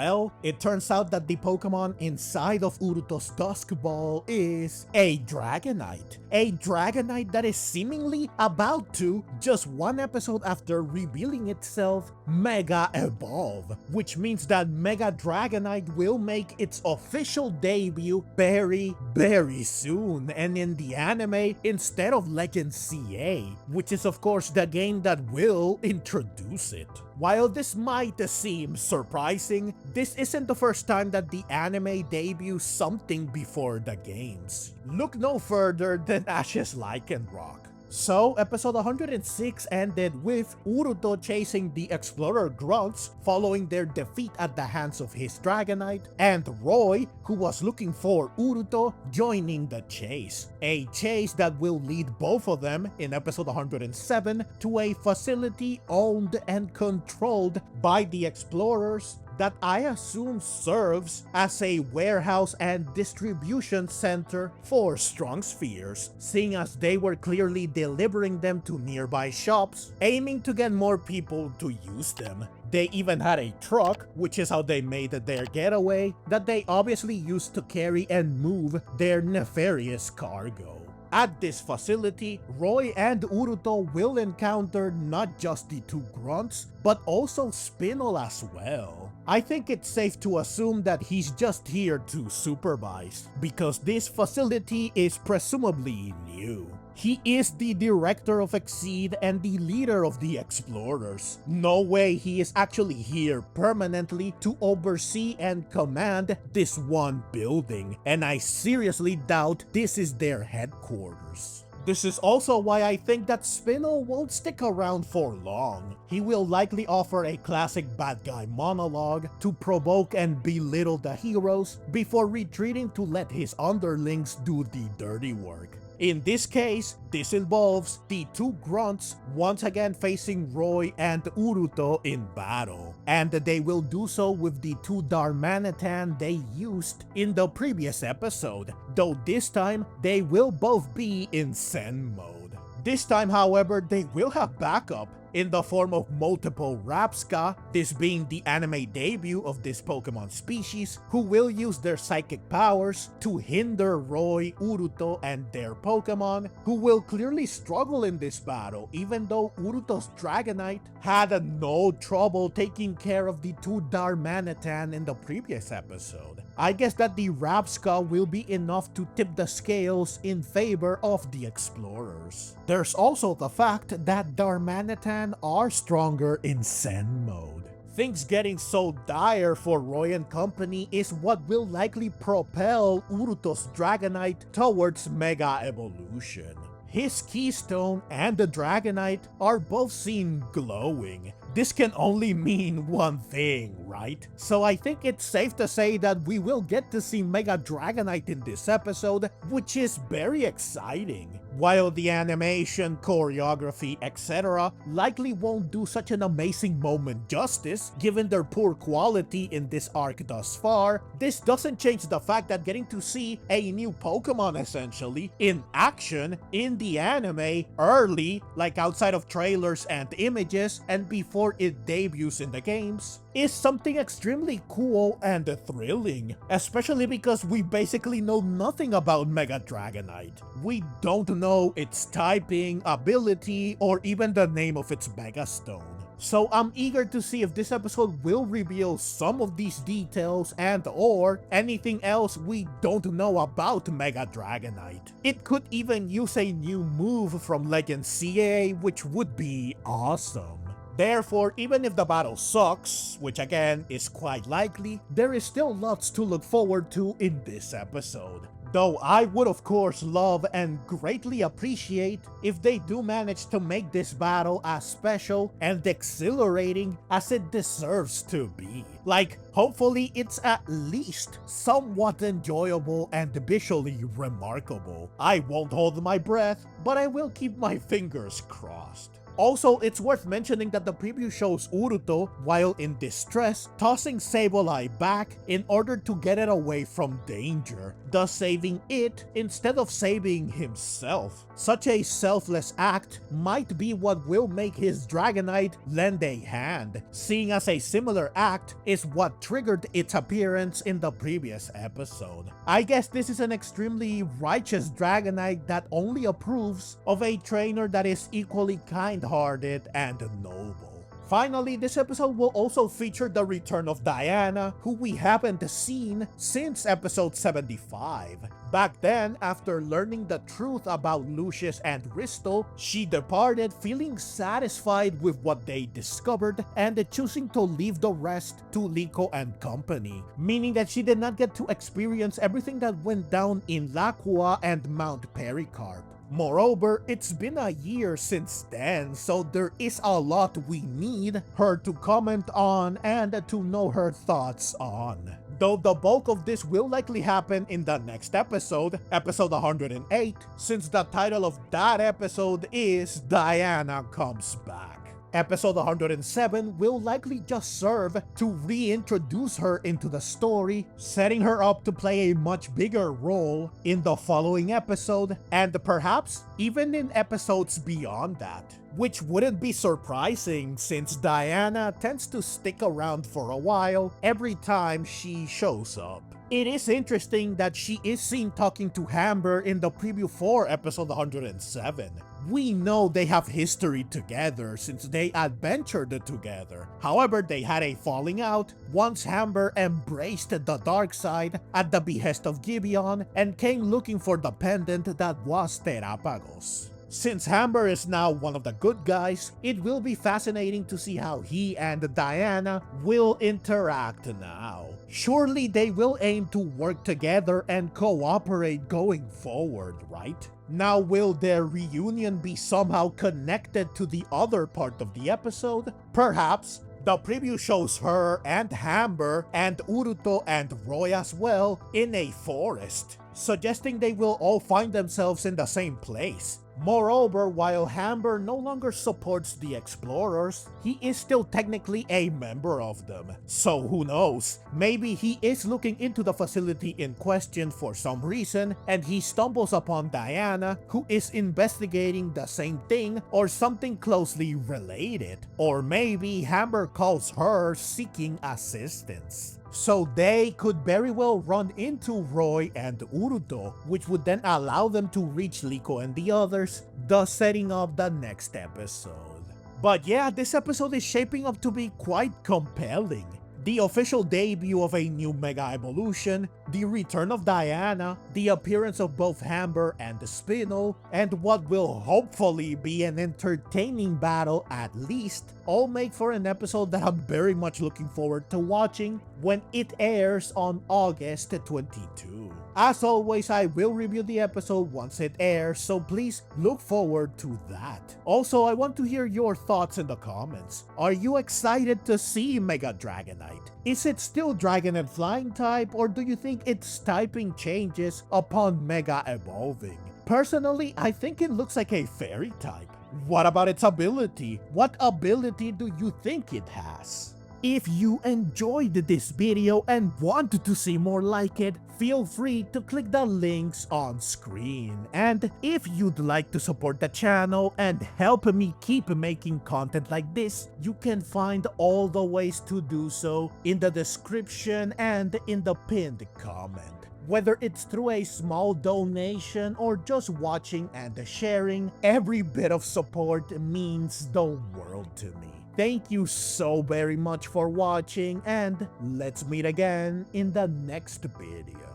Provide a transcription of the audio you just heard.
Well, it turns out that the Pokemon inside of Uruto's Dusk Ball is a Dragonite. A Dragonite that is seemingly about to, just one episode after revealing itself, Mega Evolve, which means that Mega Dragonite will make its official debut very, very soon, and in the anime instead of Legends ZA, which is of course the game that will introduce it. While this might seem surprising, this isn't the first time that the anime debuts something before the games. Look no further than Ash's Lycanroc. So, episode 106 ended with Uruto chasing the Explorer Grunts following their defeat at the hands of his Dragonite, and Roy, who was looking for Uruto, joining the chase. A chase that will lead both of them, in episode 107, to a facility owned and controlled by the Explorers that I assume serves as a warehouse and distribution center for strong spheres, seeing as they were clearly delivering them to nearby shops, aiming to get more people to use them. They even had a truck, which is how they made their getaway, that they obviously used to carry and move their nefarious cargo. At this facility, Roy and Uruto will encounter not just the two grunts, but also Spinel as well. I think it's safe to assume that he's just here to supervise, because this facility is presumably new. He is the director of Exceed and the leader of the Explorers. No way he is actually here permanently to oversee and command this one building, and I seriously doubt this is their headquarters. This is also why I think that Spinel won't stick around for long. He will likely offer a classic bad guy monologue to provoke and belittle the heroes before retreating to let his underlings do the dirty work. In this case, this involves the two grunts once again facing Roy and Uruto in battle, and they will do so with the two Darmanitan they used in the previous episode, though this time they will both be in Zen mode. This time, however, they will have backup in the form of multiple Rabsca, this being the anime debut of this Pokemon species, who will use their psychic powers to hinder Roy, Uruto, and their Pokemon, who will clearly struggle in this battle, even though Uruto's Dragonite had no trouble taking care of the two Darmanitan in the previous episode. I guess that the Rabsca will be enough to tip the scales in favor of the Explorers. There's also the fact that Darmanitan are stronger in Zen mode. Things getting so dire for Roy and company is what will likely propel Uruto's Dragonite towards Mega Evolution. His Keystone and the Dragonite are both seen glowing. This can only mean one thing, right? So I think it's safe to say that we will get to see Mega Dragonite in this episode, which is very exciting. While the animation, choreography, etc. likely won't do such an amazing moment justice, given their poor quality in this arc thus far, this doesn't change the fact that getting to see a new Pokemon essentially in action in the anime early, like outside of trailers and images, and before it debuts in the games, is something extremely cool and thrilling, especially because we basically know nothing about Mega Dragonite. We don't know its typing, ability, or even the name of its Mega Stone. So I'm eager to see if this episode will reveal some of these details and or anything else we don't know about Mega Dragonite. It could even use a new move from Legends ZA, which would be awesome. Therefore, even if the battle sucks, which again is quite likely, there is still lots to look forward to in this episode. Though I would of course love and greatly appreciate if they do manage to make this battle as special and exhilarating as it deserves to be. Like, hopefully it's at least somewhat enjoyable and visually remarkable. I won't hold my breath, but I will keep my fingers crossed. Also, it's worth mentioning that the preview shows Uruto, while in distress, tossing Sableye back in order to get it away from danger, thus saving it instead of saving himself. Such a selfless act might be what will make his Dragonite lend a hand, seeing as a similar act is what triggered its appearance in the previous episode. I guess this is an extremely righteous Dragonite that only approves of a trainer that is equally kind-hearted and noble. Finally, this episode will also feature the return of Diana, who we haven't seen since episode 75. Back then, after learning the truth about Lucius and Risto, she departed feeling satisfied with what they discovered and choosing to leave the rest to Liko and company, meaning that she did not get to experience everything that went down in Laqua and Mount Pericarp. Moreover, it's been a year since then, so there is a lot we need her to comment on and to know her thoughts on. Though the bulk of this will likely happen in the next episode, episode 108, since the title of that episode is Diana Comes Back. Episode 107 will likely just serve to reintroduce her into the story, setting her up to play a much bigger role in the following episode, and perhaps even in episodes beyond that. Which wouldn't be surprising since Diana tends to stick around for a while every time she shows up. It is interesting that she is seen talking to Hamber in the preview for episode 107. We know they have history together since they adventured together. However, they had a falling out once Hamber embraced the dark side at the behest of Gibeon and came looking for the pendant that was Terapagos. Since Hamber is now one of the good guys, it will be fascinating to see how he and Diana will interact now. Surely they will aim to work together and cooperate going forward, right? Now, will their reunion be somehow connected to the other part of the episode? Perhaps. The preview shows her and Hamber and Uruto and Roy as well in a forest, suggesting they will all find themselves in the same place. Moreover, while Hamber no longer supports the Explorers, he is still technically a member of them. So who knows, maybe he is looking into the facility in question for some reason and he stumbles upon Diana, who is investigating the same thing or something closely related. Or maybe Hamber calls her seeking assistance. So they could very well run into Roy and Uruto, which would then allow them to reach Liko and the others, thus setting up the next episode. But yeah, this episode is shaping up to be quite compelling. The official debut of a new Mega Evolution, the return of Diana, the appearance of both Hamber and Spinel, and what will hopefully be an entertaining battle at least, all make for an episode that I'm very much looking forward to watching when it airs on August 22. As always, I will review the episode once it airs, so please look forward to that. Also, I want to hear your thoughts in the comments. Are you excited to see Mega Dragonite? Is it still Dragon and Flying type, or do you think its typing changes upon Mega evolving? Personally, I think it looks like a Fairy type. What about its ability? What ability do you think it has? If you enjoyed this video and want to see more like it, feel free to click the links on screen. And if you'd like to support the channel and help me keep making content like this, you can find all the ways to do so in the description and in the pinned comment. Whether it's through a small donation or just watching and sharing, every bit of support means the world to me. Thank you so very much for watching, and let's meet again in the next video.